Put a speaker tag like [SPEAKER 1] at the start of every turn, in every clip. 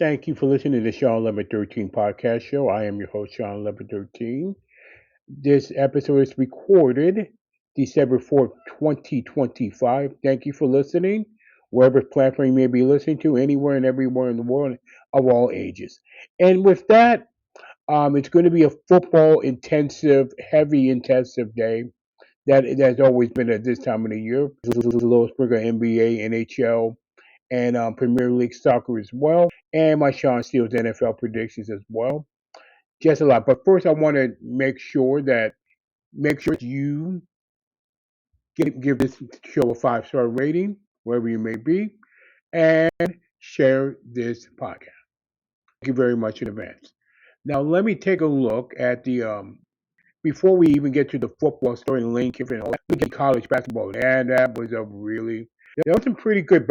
[SPEAKER 1] Thank you for listening to the Shawn1113 podcast show. I am your host, Shawn1113. This episode is recorded December 4th, 2025. Thank you for listening, wherever platform you may be listening to, anywhere and everywhere in the world of all ages. And with that, it's going to be a football intensive, heavy intensive day. That's always been at this time of the year. There's a little sprinkle of NBA, NHL, and Premier League soccer as well, and my Sean Steele's NFL predictions as well. Just a lot. But first, I want to make sure you give this show a 5-star rating wherever you may be, and share this podcast. Thank you very much in advance. Now, let me take a look at the before we even get to the football story and Lane Kiffin and all that. We get college basketball, and that was a really there was some pretty good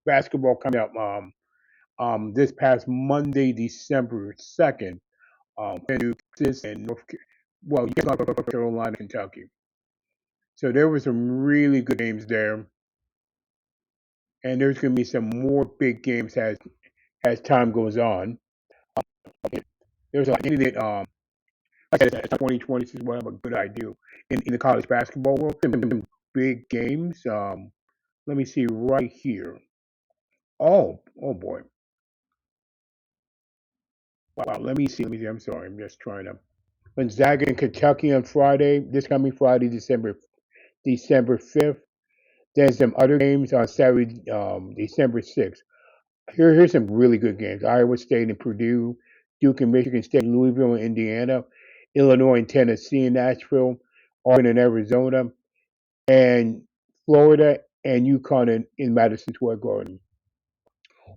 [SPEAKER 1] basketball coming up. This past Monday, December 2nd, Texas and you got North Carolina, Kentucky. So there were some really good games there, and there's going to be some more big games as time goes on. There's a lot that like I said, 2020 is what I have a good idea in the college basketball world. Some big games. Let me see right here. Oh boy. Wow. Let me see. I'm sorry. I'm just trying to. Gonzaga and Kentucky on Friday. This coming Friday, December 5th. Then some other games on Saturday, December 6th. Here's some really good games. Iowa State and Purdue, Duke and Michigan State, Louisville and Indiana, Illinois and Tennessee and Nashville, Oregon and Arizona, and Florida and UConn in Madison Square Garden,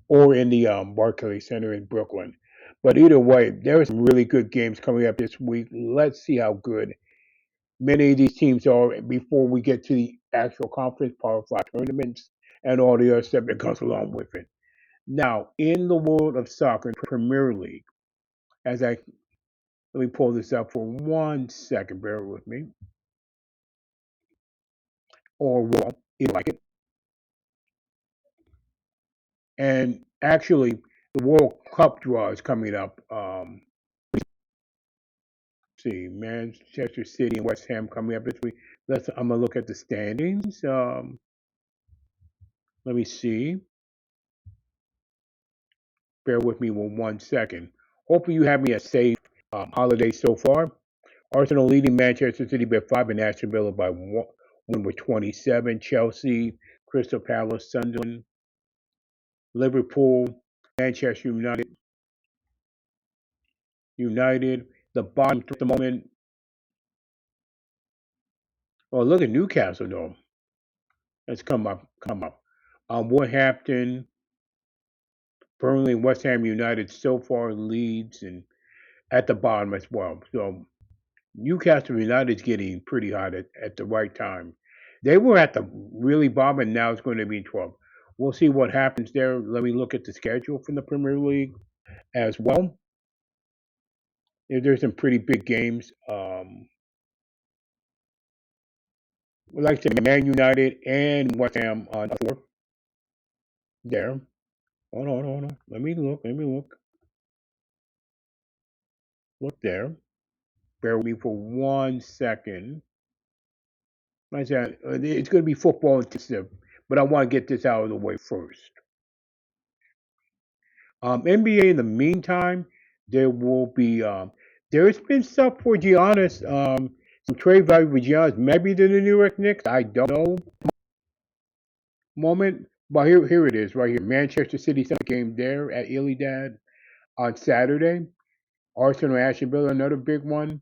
[SPEAKER 1] or in the Barclays Center in Brooklyn. But either way, there are some really good games coming up this week. Let's see how good many of these teams are before we get to the actual conference Power 5 tournaments and all the other stuff that comes along with it. Now, in the world of soccer, Premier League, let me pull this up for 1 second, bear with me, or well, you like it. And actually, the World Cup draw is coming up. See, Manchester City and West Ham coming up this week. I'm gonna look at the standings. Let me see. Bear with me 1 second. Hopefully, you have me a safe holiday so far. Arsenal leading Manchester City by 5 and Aston Villa by 1 with 27. Chelsea, Crystal Palace, Sunderland, Liverpool, Manchester United. The bottom at the moment. Oh, look at Newcastle though. Let's come up. Wolverhampton, Burnley, West Ham United so far leads and at the bottom as well. So Newcastle United's getting pretty hot at the right time. They were at the really bottom, and now it's going to be 12. We'll see what happens there. Let me look at the schedule from the Premier League as well. There's some pretty big games. Like I said, Man United and West Ham on 4 there. Hold on. Let me look. Look there. Bear with me for 1 second. Like I said, it's going to be football intensive, but I want to get this out of the way first. NBA in the meantime, there will be there's been stuff for Giannis, some trade value for Giannis, maybe to the New York Knicks. I don't know. Moment, but here it is right here. Manchester City sent a game there at Illidan on Saturday. Arsenal, Aston Villa, another big one.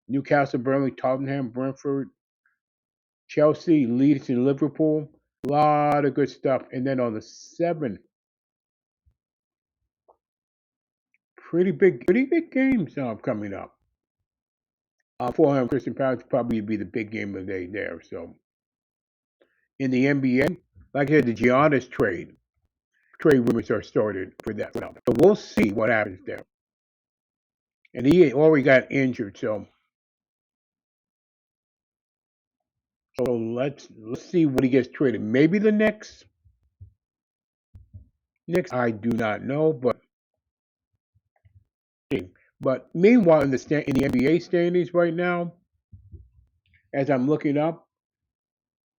[SPEAKER 1] Newcastle, Burnley, Tottenham, Brentford, Chelsea, Leeds, and Liverpool. A lot of good stuff. And then on the 7th, pretty big games coming up. Fulham, Crystal Palace probably be the big game of the day there. So in the NBA, like I said, the Giannis trade rumors are started for that. So we'll see what happens there. And he already got injured, so let's see what he gets traded. Maybe the Knicks. Next, I do not know, but meanwhile, in the NBA standings right now, as I'm looking up,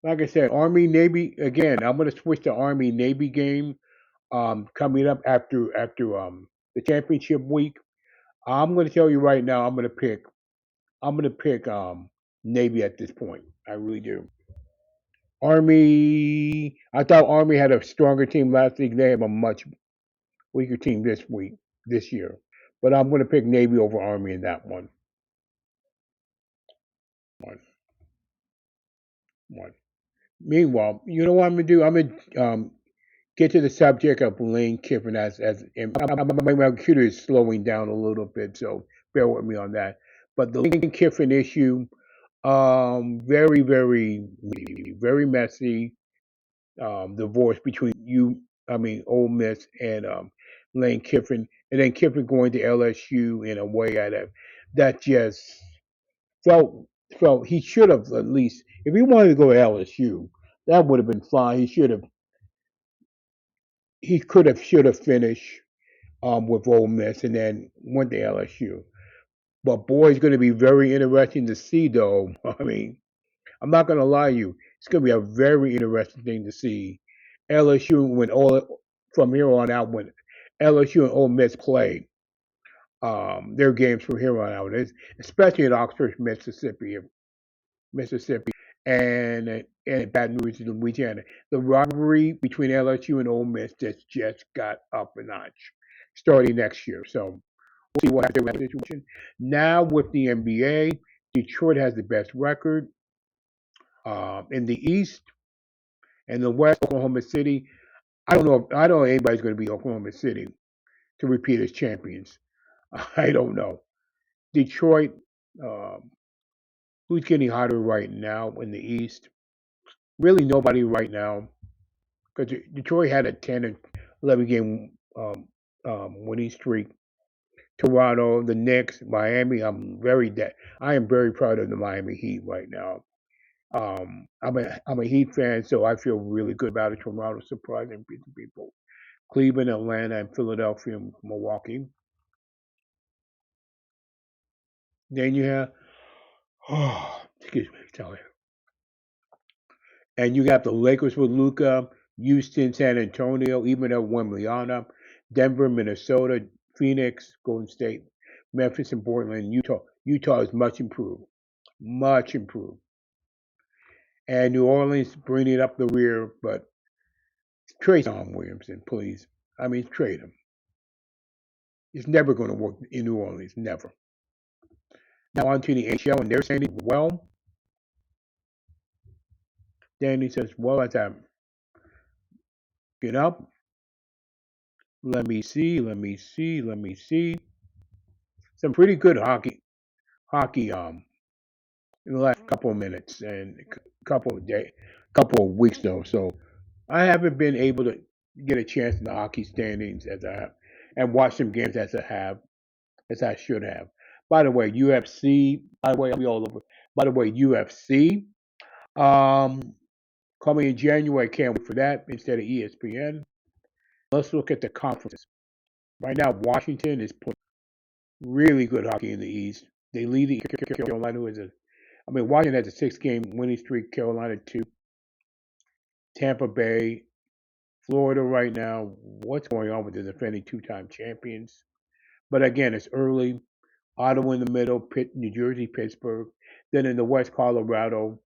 [SPEAKER 1] like I said, Army Navy again. I'm going to switch to Army Navy game coming up after the championship week. I'm going to tell you right now. I'm going to pick Navy at this point. I really do. Army. I thought Army had a stronger team last week. They have a much weaker team this year. But I'm going to pick Navy over Army in that one. One, one. Meanwhile, you know what I'm going to do? I'm going to get to the subject of Lane Kiffin and my computer is slowing down a little bit, so bear with me on that. But the Lane Kiffin issue, very, very, very messy. Divorce between Ole Miss and Lane Kiffin, and then Kiffin going to LSU in a way that just felt felt he should have at least if he wanted to go to LSU, that would have been fine. He could have should have finished with Ole Miss and then went to LSU. But boy, it's going to be very interesting to see, though. I mean, I'm not going to lie to you. It's going to be a very interesting thing to see LSU when all from here on out when LSU and Ole Miss play their games from here on out, especially in Oxford, Mississippi, and Baton Rouge, Louisiana. The rivalry between LSU and Ole Miss just got up a notch starting next year. So we'll see what happens with that situation. Now with the NBA, Detroit has the best record in the East and the West. Oklahoma City. I don't know if anybody's going to beat Oklahoma City to repeat as champions. I don't know. Detroit. Um, who's getting hotter right now in the East? Really nobody right now because Detroit had a 10 and 11 game winning streak. Toronto, the Knicks, Miami. I am very proud of the Miami Heat right now. I'm a Heat fan, so I feel really good about it. Toronto surprising people. Cleveland, Atlanta, and Philadelphia, and Milwaukee. Then you have, excuse me, sorry. And you got the Lakers with Luca, Houston, San Antonio, even at Wembleyana, Denver, Minnesota, Phoenix, Golden State, Memphis, and Portland, Utah. Utah is much improved, much improved. And New Orleans bringing up the rear, but trade Tom Williamson, please. I mean, trade him. It's never going to work in New Orleans, never. Now on to the HL, and they're saying, well, Danny says, well, as I'm, you know, let me see. Some pretty good hockey in the last couple of minutes and couple of weeks though. So I haven't been able to get a chance in the hockey standings as I have and watch some games as I should have. By the way, UFC. By the way, I'll be all over. By the way, UFC. Um, coming in January. Can't wait for that instead of ESPN. Let's look at the conferences. Right now, Washington is playing really good hockey in the East. They lead the Carolina, Washington has a 6 game winning streak. Carolina 2. Tampa Bay, Florida right now. What's going on with the defending 2-time champions? But again, it's early. Ottawa in the middle, New Jersey, Pittsburgh. Then in the West, Colorado,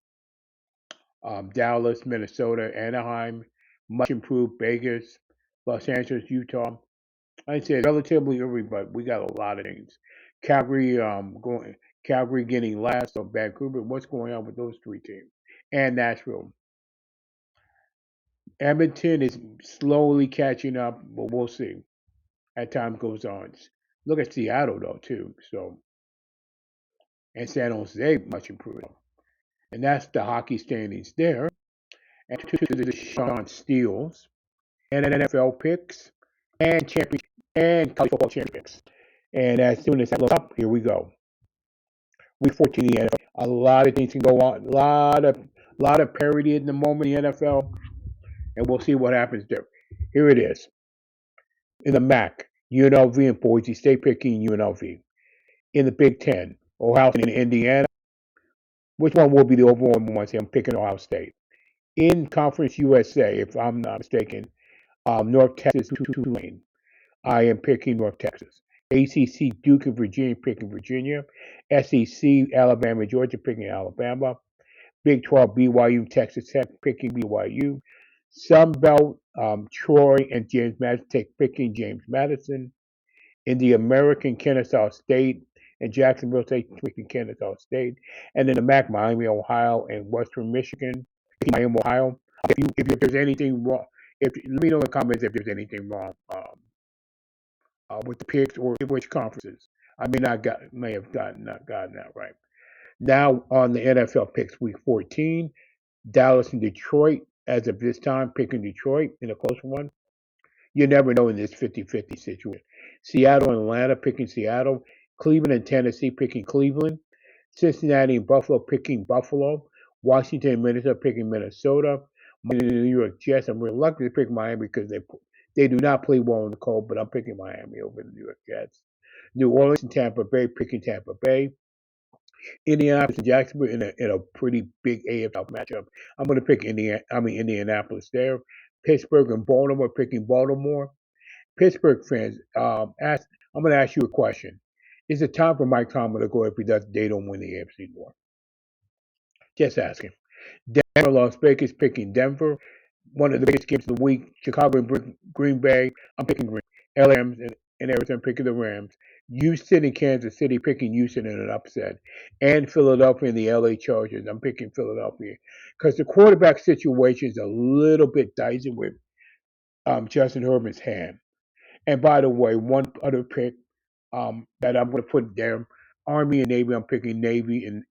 [SPEAKER 1] Dallas, Minnesota, Anaheim, much improved Vegas, Los Angeles, Utah. I said relatively early, but we got a lot of things. Calgary, Calgary getting last, or Vancouver. What's going on with those 3 teams? And Nashville. Edmonton is slowly catching up, but we'll see as time goes on. Look at Seattle though too. So and San Jose much improved. And that's the hockey standings there. And to the Shawn Steals and NFL picks and champion and college football champions. And as soon as I look up, here we go. Week 14 in the NFL. A lot of things can go on. A lot of parity in the moment in the NFL. And we'll see what happens there. Here it is. In the MAC, UNLV and Boise State picking UNLV. In the Big Ten, Ohio State and Indiana. Which one will be the overwhelming one? I'm picking Ohio State. In Conference USA, if I'm not mistaken, North Texas to Tulane. I am picking North Texas. ACC, Duke and Virginia picking Virginia. SEC, Alabama, Georgia picking Alabama. Big 12, BYU, Texas Tech picking BYU. Sun Belt, Troy and James Madison picking James Madison. In the American, Kennesaw State and Jacksonville State picking Kennesaw State. And in the MAC, Miami, Ohio, and Western Michigan, Miami, Ohio. If there's anything wrong, let me know in the comments if there's anything wrong with the picks or which conferences. I may have not gotten that right. Now on the NFL picks, week 14, Dallas and Detroit. As of this time, picking Detroit in a close one. You never know in this 50-50 situation. Seattle and Atlanta picking Seattle. Cleveland and Tennessee picking Cleveland. Cincinnati and Buffalo picking Buffalo. Washington and Minnesota picking Minnesota. The New York Jets. I'm reluctant to pick Miami because they do not play well in the cold, but I'm picking Miami over the New York Jets. New Orleans and Tampa Bay picking Tampa Bay. Indianapolis and Jacksonville in a pretty big AFL matchup. I'm going to pick Indianapolis there. Pittsburgh and Baltimore picking Baltimore. Pittsburgh fans, I'm going to ask you a question. Is it time for Mike Tomlin to go if they don't win the AFC North? Just asking. Denver, Las Vegas picking Denver. One of the biggest games of the week. Chicago and Green Bay. I'm picking Green. LA Rams and Arizona picking the Rams. Houston and Kansas City picking Houston in an upset. And Philadelphia and the LA Chargers. I'm picking Philadelphia. Because the quarterback situation is a little bit dicey with Justin Herbert's hand. And by the way, one other pick that I'm going to put there, Army and Navy. I'm picking Navy in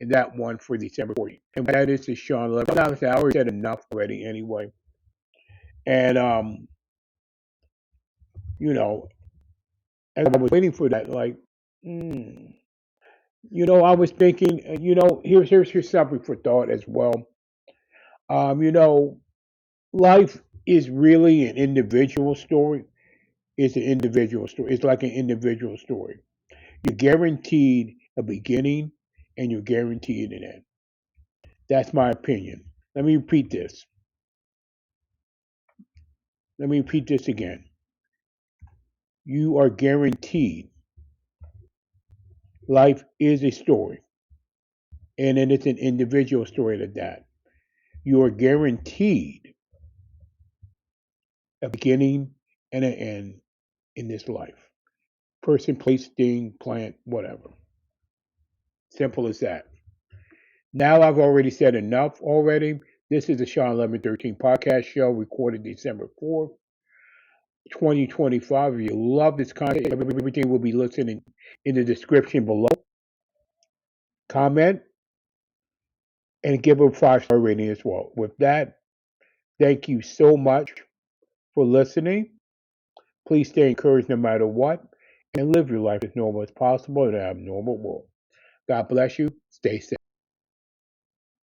[SPEAKER 1] that one for December 14th. And that is the Shawn1113. I already said enough already anyway. And, as I was waiting for that, I was thinking, here's something for thought as well. Life is really an individual story. It's an individual story. It's like an individual story. You're guaranteed a beginning and you're guaranteed an end. That's my opinion. Let me repeat this. Let me repeat this again. You are guaranteed. Life is a story. And then it's an individual story to that. You are guaranteed a beginning and an end in this life. Person, place, thing, plant, whatever. Simple as that. Now I've already said enough already. This is the Shawn1113 podcast show recorded December 4th, 2025. If you love this content, everything will be listed in the description below. Comment and give a 5-star rating as well. With that, thank you so much for listening. Please stay encouraged no matter what and live your life as normal as possible in an abnormal world. God bless you. Stay safe.